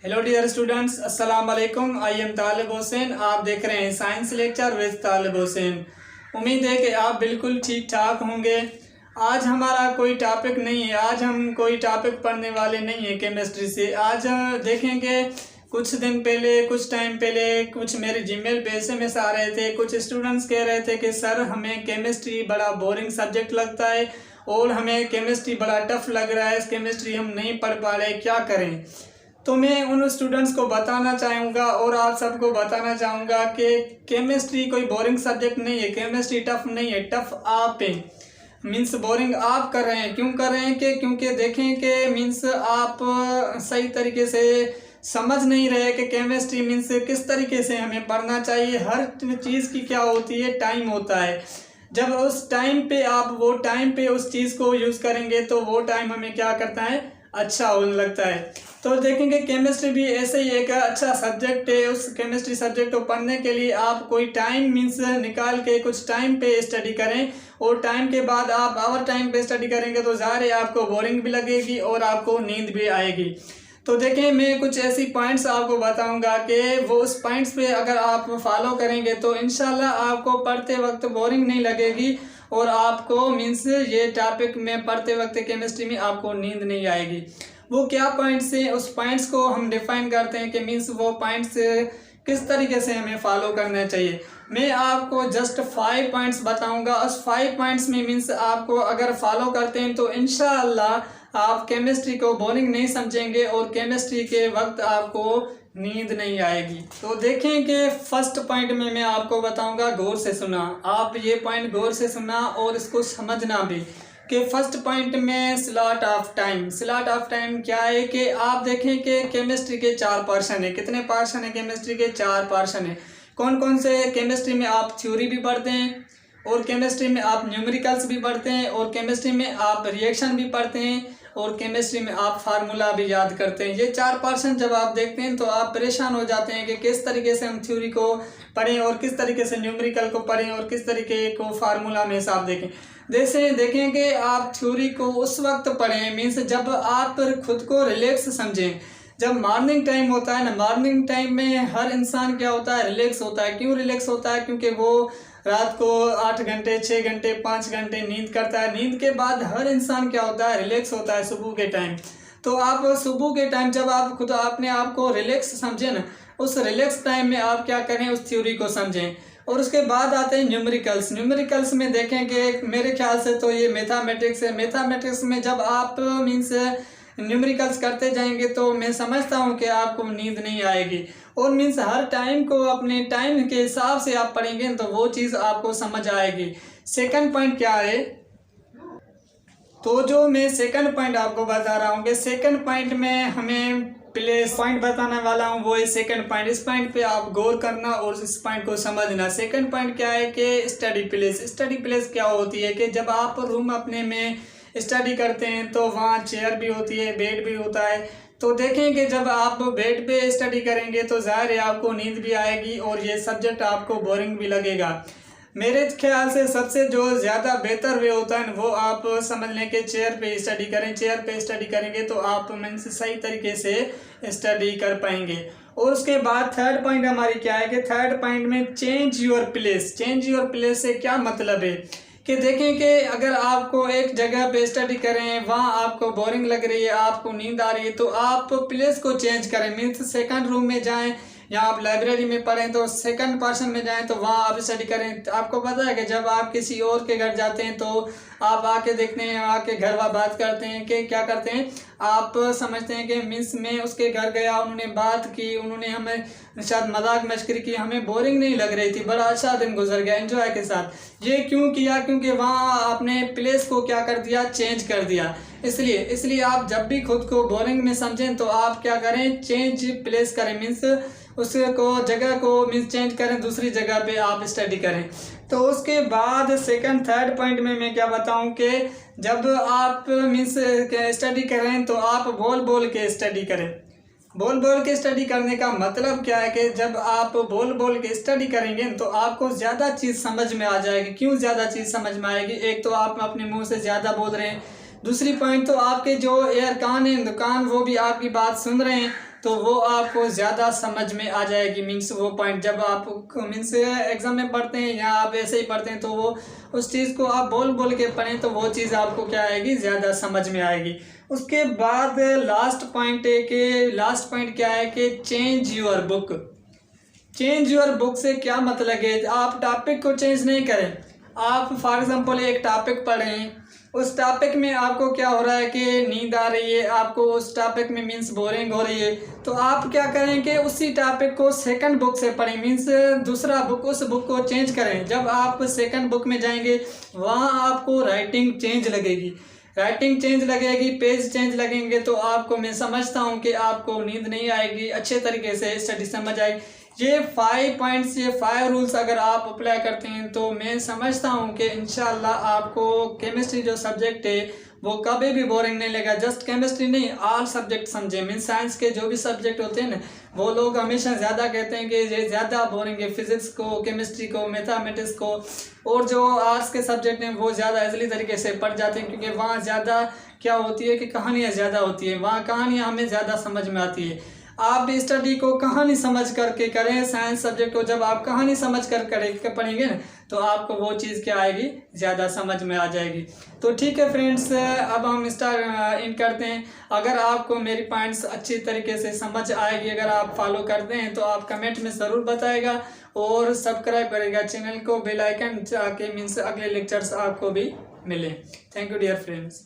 Hello dear students, अस्सलाम वालेकुम। I am तालिब हुसैन। आप देख रहे हैं साइंस लेक्चर विद तालिब हुसैन। उम्मीद है कि आप बिल्कुल ठीक ठाक होंगे। आज हमारा कोई टॉपिक नहीं है, आज हम कोई टॉपिक पढ़ने वाले नहीं हैं केमिस्ट्री से। आज देखेंगे कुछ दिन पहले, कुछ टाइम पहले कुछ मेरे जीमेल पे एसएमएस आ रहे थे। कुछ स्टूडेंट्स कह रहे थे कि सर हमें केमिस्ट्री बड़ा बोरिंग सब्जेक्ट लगता है और हमें केमिस्ट्री बड़ा टफ लग रहा है, इस केमिस्ट्री हम नहीं पढ़ पा रहे, क्या करें। तो मैं उन स्टूडेंट्स को बताना चाहूँगा और आप सबको बताना चाहूँगा कि केमिस्ट्री कोई बोरिंग सब्जेक्ट नहीं है, केमिस्ट्री टफ नहीं है, टफ आप हैं। मीन्स बोरिंग आप कर रहे हैं। क्यों कर रहे हैं कि क्योंकि देखें कि मीन्स आप सही तरीके से समझ नहीं रहे कि केमिस्ट्री मीन्स किस तरीके से हमें पढ़ना चाहिए। हर चीज़ की क्या होती है, टाइम होता है। जब उस टाइम पे आप वो टाइम पे उस चीज़ को यूज़ करेंगे तो वो टाइम हमें क्या करता है, अच्छा होने लगता है। तो देखेंगे केमिस्ट्री भी ऐसे ही एक अच्छा सब्जेक्ट है। उस केमिस्ट्री सब्जेक्ट को पढ़ने के लिए आप कोई टाइम मीन्स निकाल के कुछ टाइम पे स्टडी करें और टाइम के बाद आप आवर टाइम पे स्टडी करेंगे तो ज़ाहिर है आपको बोरिंग भी लगेगी और आपको नींद भी आएगी। तो देखें, मैं कुछ ऐसी पॉइंट्स आपको बताऊंगा कि वो उस पॉइंट्स पे अगर आप फॉलो करेंगे तो इंशाल्लाह आपको पढ़ते वक्त बोरिंग नहीं लगेगी और आपको मीन्स ये टॉपिक में पढ़ते वक्त केमिस्ट्री में आपको नींद नहीं आएगी। वो क्या पॉइंट्स हैं, उस पॉइंट्स को हम डिफाइन करते हैं कि मीन्स वो पॉइंट्स किस तरीके से हमें फॉलो करना चाहिए। मैं आपको जस्ट 5 पॉइंट्स बताऊंगा। उस 5 पॉइंट्स में मीन्स आपको अगर फॉलो करते हैं तो इंशाअल्लाह आप केमिस्ट्री को बोरिंग नहीं समझेंगे और केमिस्ट्री के वक्त आपको नींद नहीं आएगी। तो देखें कि फर्स्ट पॉइंट में मैं आपको बताऊंगा, गौर से सुना। आप ये पॉइंट गौर से सुना और इसको समझना भी कि फर्स्ट पॉइंट में slot of time. Slot of time क्या है कि आप देखें कि केमिस्ट्री के 4 पोर्शन है। कितने पोर्शन है केमिस्ट्री के? 4 पोर्शन है। कौन कौन से? केमिस्ट्री में आप थ्योरी भी पढ़ते हैं और केमिस्ट्री में आप न्यूमेरिकल्स भी पढ़ते हैं और केमिस्ट्री में आप रिएक्शन भी पढ़ते हैं और केमिस्ट्री में आप फार्मूला भी याद करते हैं। ये 4 पर्सन जब आप देखते हैं तो आप परेशान हो जाते हैं कि किस तरीके से हम थ्योरी को पढ़ें और किस तरीके से न्यूमेरिकल को पढ़ें और किस तरीके को फार्मूला में हिसाब देखें। जैसे देखें कि आप थ्योरी को उस वक्त पढ़ें मीन्स जब आप खुद को रिलैक्स समझें। जब मॉर्निंग टाइम होता है ना, मॉर्निंग टाइम में हर इंसान क्या होता है, रिलैक्स होता है। क्यों रिलैक्स होता है? क्योंकि वो रात को 8 घंटे 6 घंटे 5 घंटे नींद करता है। नींद के बाद हर इंसान क्या होता है, रिलैक्स होता है सुबह के टाइम। तो आप सुबह के टाइम जब आप खुद अपने आप को रिलैक्स समझें ना, उस रिलैक्स टाइम में आप क्या करें, उस थ्योरी को समझें। और उसके बाद आते हैं न्यूमेरिकल्स। न्यूमेरिकल्स में देखें कि मेरे ख्याल से तो ये मैथमेटिक्स है। मैथमेटिक्स में जब आप मीन्स न्यूमेरिकल्स करते जाएंगे तो मैं समझता हूँ कि आपको नींद नहीं आएगी और मीन्स हर टाइम को अपने टाइम के हिसाब से आप पढ़ेंगे तो वो चीज़ आपको समझ आएगी। सेकंड पॉइंट क्या है, तो जो मैं सेकंड पॉइंट आपको बता रहा हूँ कि सेकंड पॉइंट में हमें प्लेस पॉइंट बताने वाला हूँ, वो है सेकंड पॉइंट। इस पॉइंट पे आप गौर करना और इस पॉइंट को समझना। सेकंड पॉइंट क्या है कि स्टडी प्लेस। स्टडी प्लेस क्या होती है कि जब आप रूम अपने में स्टडी करते हैं तो वहाँ चेयर भी होती है, बेड भी होता है। तो देखें कि जब आप बेड पे स्टडी करेंगे तो ज़ाहिर है आपको नींद भी आएगी और ये सब्जेक्ट आपको बोरिंग भी लगेगा। मेरे ख्याल से सबसे जो ज़्यादा बेहतर वे होता है वो आप समझ लें कि चेयर पे स्टडी करें। चेयर पे स्टडी करेंगे तो आप मीन्स सही तरीके से स्टडी कर पाएंगे। और उसके बाद थर्ड पॉइंट हमारी क्या है कि थर्ड पॉइंट में change your place. Change your place से क्या मतलब है कि देखें कि अगर आपको एक जगह पे स्टडी करें, वहाँ आपको बोरिंग लग रही है, आपको नींद आ रही है, तो आप प्लेस को चेंज करें। मीन्स सेकंड रूम में जाएं या आप लाइब्रेरी में पढ़ें तो सेकंड पर्सन में जाएं तो वहाँ आप स्टडी करें। तो आपको पता है कि जब आप किसी और के घर जाते हैं तो आप आके देखते हैं, आके घर वा बात करते हैं कि क्या करते हैं, आप समझते हैं कि मीन्स मैं उसके घर गया, उन्होंने बात की, उन्होंने हमें शायद मजाक मस्करी की, हमें बोरिंग नहीं लग रही थी, बड़ा अच्छा दिन गुजर गया एंजॉय के साथ। ये क्यों किया? क्योंकि वहाँ आपने प्लेस को क्या कर दिया, चेंज कर दिया। इसलिए आप जब भी खुद को बोरिंग में समझें तो आप क्या करें, चेंज प्लेस करें। मीन्स उसको जगह को मीन्स चेंज करें, दूसरी जगह पे आप स्टडी करें। तो उसके बाद सेकंड थर्ड पॉइंट में मैं क्या बताऊं कि जब आप मीन्स स्टडी करें तो आप बोल बोल के स्टडी करें। बोल बोल के स्टडी करने का मतलब क्या है कि जब आप बोल बोल के स्टडी करेंगे तो आपको ज़्यादा चीज़ समझ में आ जाएगी। क्यों ज़्यादा चीज़ समझ में आएगी? एक तो आप अपने मुंह से ज़्यादा बोल रहे हैं, दूसरी पॉइंट तो आपके जो एयर कान हैं, दुकान, वो भी आपकी बात सुन रहे हैं। तो वो आपको ज़्यादा समझ में आ जाएगी। मीन्स वो पॉइंट जब आप मीन्स एग्ज़ाम में पढ़ते हैं या आप ऐसे ही पढ़ते हैं तो वो उस चीज़ को आप बोल बोल के पढ़ें तो वो चीज़ आपको क्या आएगी, ज़्यादा समझ में आएगी। उसके बाद लास्ट पॉइंट है कि लास्ट पॉइंट क्या है कि change your book. Change your book से क्या मतलब है, आप टॉपिक को चेंज नहीं करें। आप फॉर एग्जांपल एक टॉपिक पढ़ें, उस टॉपिक में आपको क्या हो रहा है कि नींद आ रही है, आपको उस टॉपिक में मीन्स बोरिंग हो रही है, तो आप क्या करें कि उसी टॉपिक को सेकंड बुक से पढ़ें। मीन्स दूसरा बुक, उस बुक को चेंज करें। जब आप सेकंड बुक में जाएंगे वहाँ आपको राइटिंग चेंज लगेगी, राइटिंग चेंज लगेगी, पेज चेंज लगेंगे, तो आपको मैं समझता हूँ कि आपको नींद नहीं आएगी, अच्छे तरीके से स्टडी समझ आएगी। ये 5 पॉइंट्स, ये 5 रूल्स अगर आप अप्लाई करते हैं तो मैं समझता हूँ कि इंशाल्लाह आपको केमिस्ट्री जो सब्जेक्ट है वो कभी भी बोरिंग नहीं लगेगा। जस्ट केमिस्ट्री नहीं, ऑल सब्जेक्ट समझे। मीन्स साइंस के जो भी सब्जेक्ट होते हैं ना, वो लोग हमेशा ज़्यादा कहते हैं कि ये ज़्यादा बोरिंग है, फिजिक्स को, केमिस्ट्री को, मैथमेटिक्स को, और जो आर्ट्स के सब्जेक्ट हैं वो ज़्यादा इजली तरीके से पढ़ जाते हैं, क्योंकि वहाँ ज़्यादा क्या होती है कि कहानियाँ ज़्यादा होती है, वहाँ कहानियाँ हमें ज़्यादा समझ में आती है। आप भी स्टडी को कहानी समझ करके करें। साइंस सब्जेक्ट को जब आप कहानी समझ कर पढ़ेंगे ना तो आपको वो चीज़ क्या आएगी, ज़्यादा समझ में आ जाएगी। तो ठीक है फ्रेंड्स, अब हम इन करते हैं। अगर आपको मेरी पॉइंट्स अच्छी तरीके से समझ आएगी, अगर आप फॉलो करते हैं तो आप कमेंट में ज़रूर बताएगा और सब्सक्राइब करेगा चैनल को, बेल आइकन जाके मीन्स अगले लेक्चर्स आपको भी मिले। Thank you dear friends.